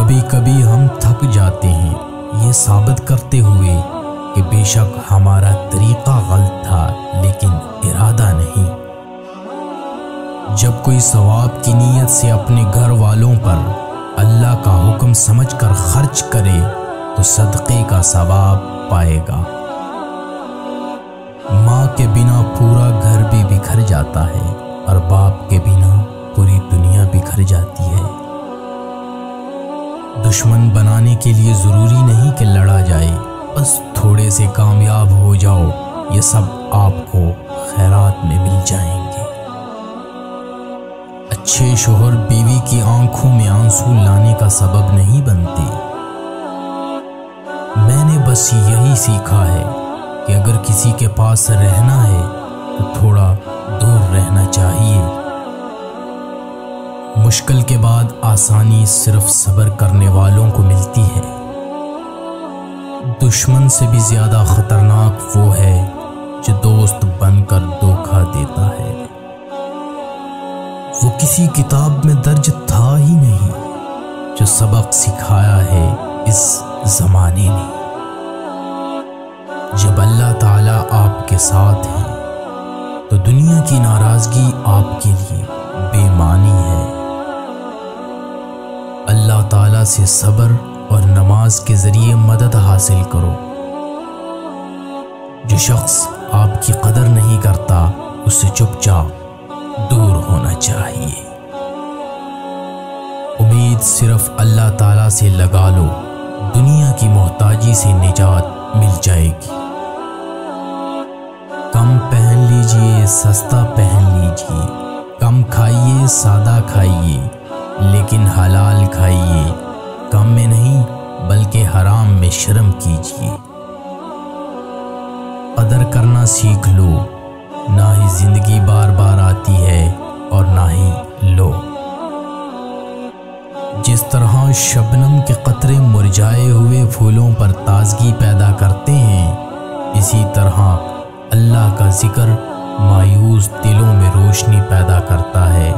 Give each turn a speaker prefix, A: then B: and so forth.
A: کبھی کبھی ہم تھک جاتے ہیں یہ ثابت کرتے ہوئے کہ بے شک ہمارا طریقہ غلط تھا لیکن ارادہ نہیں۔ جب کوئی ثواب کی نیت سے اپنے گھر والوں پر اللہ کا حکم سمجھ کر خرچ کرے تو صدقے کا ثواب پائے گا۔ ماں کے بنا پورا گھر بھی بکھر جاتا ہے اور باپ کے بنا پوری دنیا بکھر جاتی ہے۔ دشمن بنانے کے لیے ضروری نہیں کہ لڑا جائے، بس تھوڑے سے کامیاب ہو جاؤ، یہ سب آپ کو خیرات میں مل جائیں گے۔ اچھے شوہر بیوی کی آنکھوں میں آنسو لانے کا سبب نہیں بنتے۔ میں نے بس یہی سیکھا ہے کہ اگر کسی کے پاس رہنا ہے تو تھوڑا دور رہنا چاہیے۔ مشکل کے بعد آسانی صرف صبر کرنے والوں کو ملتی ہے۔ دشمن سے بھی زیادہ خطرناک وہ ہے جو دوست بن کر دھوکہ دیتا ہے۔ وہ کسی کتاب میں درج تھا ہی نہیں جو سبق سکھایا ہے اس زمانے نے۔ جب اللہ تعالیٰ آپ کے ساتھ ہے تو دنیا کی ناراضگی آپ کے لیے بے معنی ہے۔ اللہ تعالیٰ سے صبر اور نماز کے ذریعے مدد حاصل کرو۔ جو شخص آپ کی قدر نہیں کرتا اس سے چپ چاپ دور ہونا چاہیے۔ امید صرف اللہ تعالیٰ سے لگا لو، دنیا کی محتاجی سے نجات مل جائے گی۔ کم پہن لیجئے، سستا پہن لیجئے، کم کھائیے، سادہ کھائیے، لیکن حلال کھائیے۔ کم میں نہیں بلکہ حرام میں شرم کیجئے۔ قدر کرنا سیکھ لو، نہ ہی زندگی بار بار آتی ہے اور نہ ہی لو۔ جس طرح شبنم کے قطرے مرجھائے ہوئے پھولوں پر تازگی پیدا کرتے ہیں، اسی طرح اللہ کا ذکر مایوس دلوں میں روشنی پیدا کرتا ہے۔